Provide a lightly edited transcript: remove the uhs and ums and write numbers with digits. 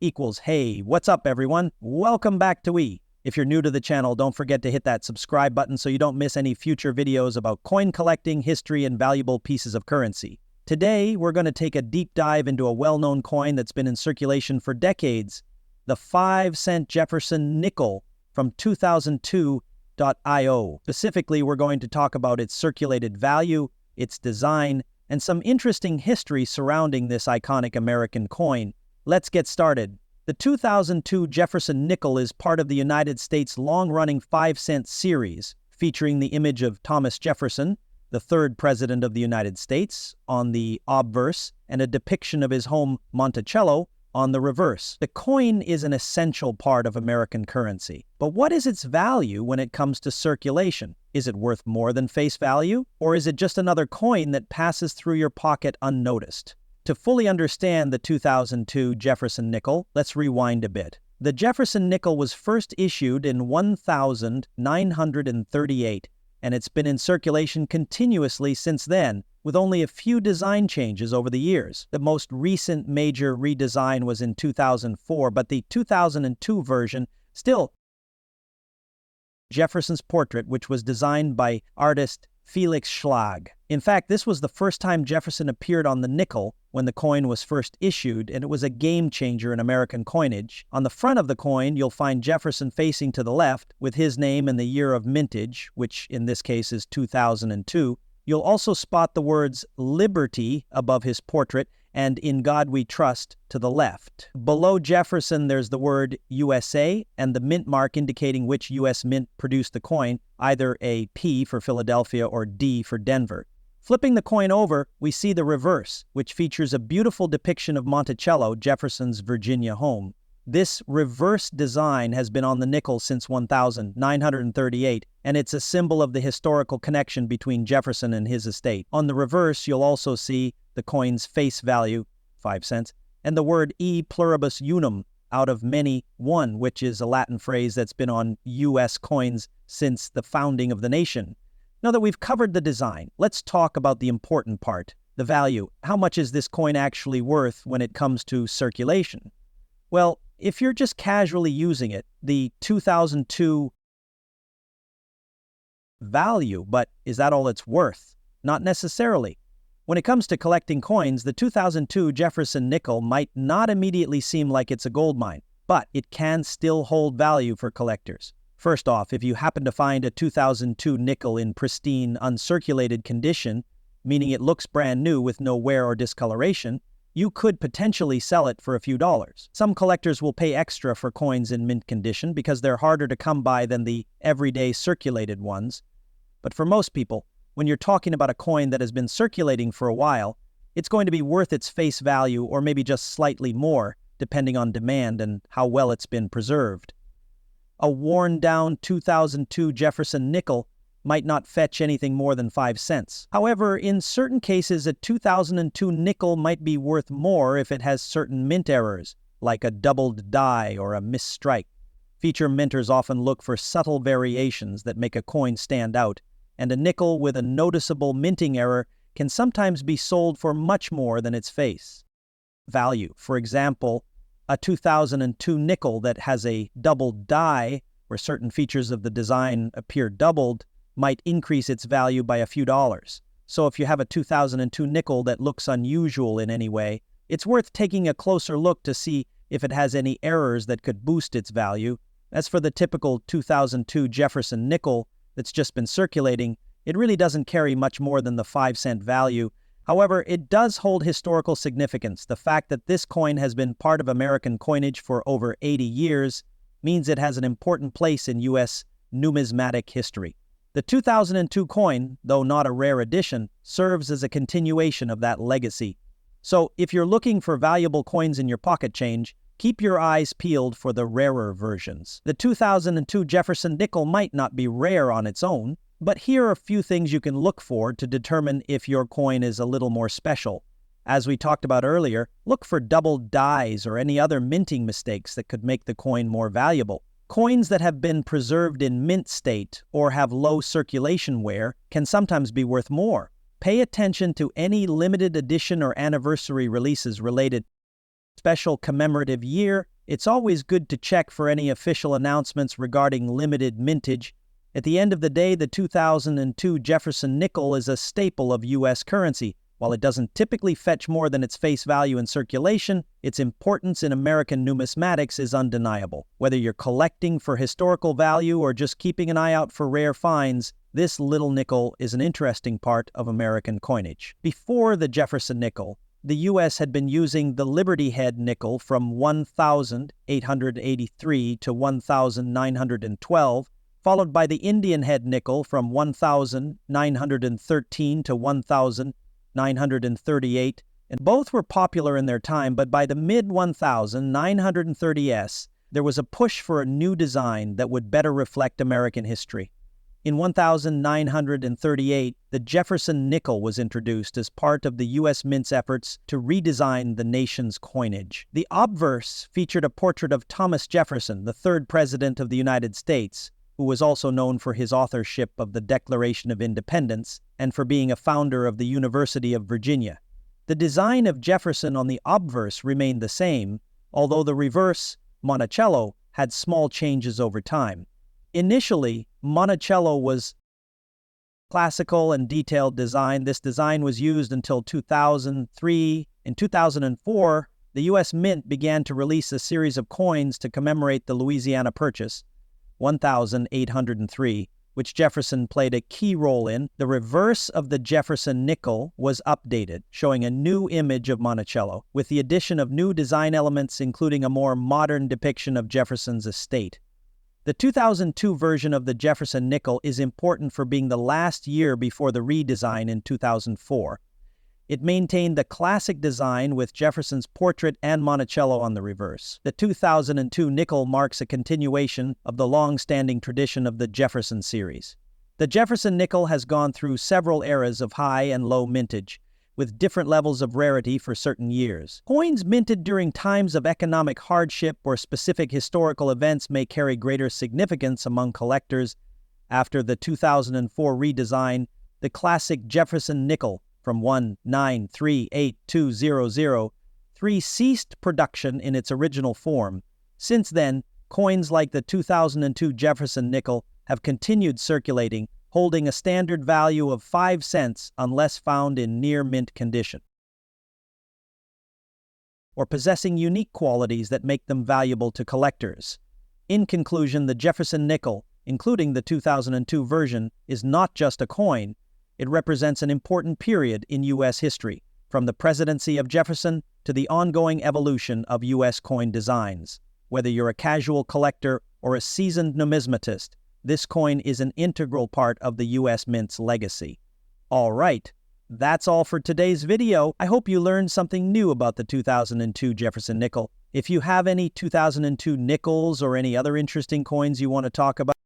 equals hey. What's up, everyone? Welcome back to E. If you're new to the channel, don't forget to hit that subscribe button so you don't miss any future videos about coin collecting, history, and valuable pieces of currency. Today, we're going to take a deep dive into a well-known coin that's been in circulation for decades, the 5-cent Jefferson nickel from 2002.io. Specifically, we're going to talk about its circulated value, its design, and some interesting history surrounding this iconic American coin. Let's get started. The 2002 Jefferson nickel is part of the United States' long-running 5-cent series, featuring the image of Thomas Jefferson, the third president of the United States, on the obverse, and a depiction of his home Monticello on the reverse. The coin is an essential part of American currency. But what is its value when it comes to circulation? Is it worth more than face value? Or is it just another coin that passes through your pocket unnoticed? To fully understand the 2002 Jefferson nickel, let's rewind a bit. The Jefferson nickel was first issued in 1938, and it's been in circulation continuously since then, with only a few design changes over the years. The most recent major redesign was in 2004, but the 2002 version still Jefferson's portrait, which was designed by artist Felix Schlag. In fact, this was the first time Jefferson appeared on the nickel when the coin was first issued, and it was a game changer in American coinage. On the front of the coin, you'll find Jefferson facing to the left with his name and the year of mintage, which in this case is 2002. You'll also spot the words Liberty above his portrait and In God We Trust to the left. Below Jefferson, there's the word USA and the mint mark indicating which U.S. mint produced the coin, either a P for Philadelphia or D for Denver. Flipping the coin over, we see the reverse, which features a beautiful depiction of Monticello, Jefferson's Virginia home. This reverse design has been on the nickel since 1938, and it's a symbol of the historical connection between Jefferson and his estate. On the reverse, you'll also see the coin's face value, 5 cents, and the word e pluribus unum, out of many, one, which is a Latin phrase that's been on U.S. coins since the founding of the nation. Now that we've covered the design, let's talk about the important part, the value. How much is this coin actually worth when it comes to circulation? Well, if you're just casually using it, the 2002 value, but is that all it's worth? Not necessarily. When it comes to collecting coins, the 2002 Jefferson nickel might not immediately seem like it's a gold mine, but it can still hold value for collectors. First off, if you happen to find a 2002 nickel in pristine, uncirculated condition, meaning it looks brand new with no wear or discoloration, you could potentially sell it for a few dollars. Some collectors will pay extra for coins in mint condition because they're harder to come by than the everyday circulated ones. But for most people, when you're talking about a coin that has been circulating for a while, it's going to be worth its face value or maybe just slightly more, depending on demand and how well it's been preserved. A worn-down 2002 Jefferson nickel might not fetch anything more than 5 cents. However, in certain cases, a 2002 nickel might be worth more if it has certain mint errors, like a doubled die or a misstrike. Feature minters often look for subtle variations that make a coin stand out, and a nickel with a noticeable minting error can sometimes be sold for much more than its face value. For example, a 2002 nickel that has a doubled die, where certain features of the design appear doubled, might increase its value by a few dollars. So if you have a 2002 nickel that looks unusual in any way, it's worth taking a closer look to see if it has any errors that could boost its value. As for the typical 2002 Jefferson nickel that's just been circulating, it really doesn't carry much more than the 5-cent value. However, it does hold historical significance. The fact that this coin has been part of American coinage for over 80 years means it has an important place in U.S. numismatic history. The 2002 coin, though not a rare edition, serves as a continuation of that legacy. So if you're looking for valuable coins in your pocket change, keep your eyes peeled for the rarer versions. The 2002 Jefferson nickel might not be rare on its own, but here are a few things you can look for to determine if your coin is a little more special. As we talked about earlier, look for doubled dies or any other minting mistakes that could make the coin more valuable. Coins that have been preserved in mint state or have low circulation wear can sometimes be worth more. Pay attention to any limited edition or anniversary releases related special commemorative year, it's always good to check for any official announcements regarding limited mintage. At the end of the day, the 2002 Jefferson nickel is a staple of U.S. currency. While it doesn't typically fetch more than its face value in circulation, its importance in American numismatics is undeniable. Whether you're collecting for historical value or just keeping an eye out for rare finds, this little nickel is an interesting part of American coinage. Before the Jefferson nickel, the U.S. had been using the Liberty Head nickel from 1,883 to 1,912, followed by the Indian Head nickel from 1,913 to 1,938, and both were popular in their time, but by the mid-1930s, there was a push for a new design that would better reflect American history. In 1938, the Jefferson nickel was introduced as part of the U.S. Mint's efforts to redesign the nation's coinage. The obverse featured a portrait of Thomas Jefferson, the third president of the United States, who was also known for his authorship of the Declaration of Independence and for being a founder of the University of Virginia. The design of Jefferson on the obverse remained the same, although the reverse, Monticello, had small changes over time. Initially, Monticello was classical and detailed design. This design was used until 2003. In 2004, the U.S. Mint began to release a series of coins to commemorate the Louisiana Purchase, 1803, which Jefferson played a key role in. The reverse of the Jefferson nickel was updated, showing a new image of Monticello, with the addition of new design elements including a more modern depiction of Jefferson's estate. The 2002 version of the Jefferson nickel is important for being the last year before the redesign in 2004. It maintained the classic design with Jefferson's portrait and Monticello on the reverse. The 2002 nickel marks a continuation of the long-standing tradition of the Jefferson series. The Jefferson nickel has gone through several eras of high and low mintage, with different levels of rarity for certain years. Coins minted during times of economic hardship or specific historical events may carry greater significance among collectors. After the 2004 redesign, the classic Jefferson nickel from 1938200 ceased production in its original form. Since then, coins like the 2002 Jefferson nickel have continued circulating, holding a standard value of 5 cents unless found in near-mint condition, or possessing unique qualities that make them valuable to collectors. In conclusion, the Jefferson nickel, including the 2002 version, is not just a coin. It represents an important period in U.S. history, from the presidency of Jefferson to the ongoing evolution of U.S. coin designs. Whether you're a casual collector or a seasoned numismatist, this coin is an integral part of the U.S. Mint's legacy. All right, that's all for today's video. I hope you learned something new about the 2002 Jefferson nickel. If you have any 2002 nickels or any other interesting coins you want to talk about,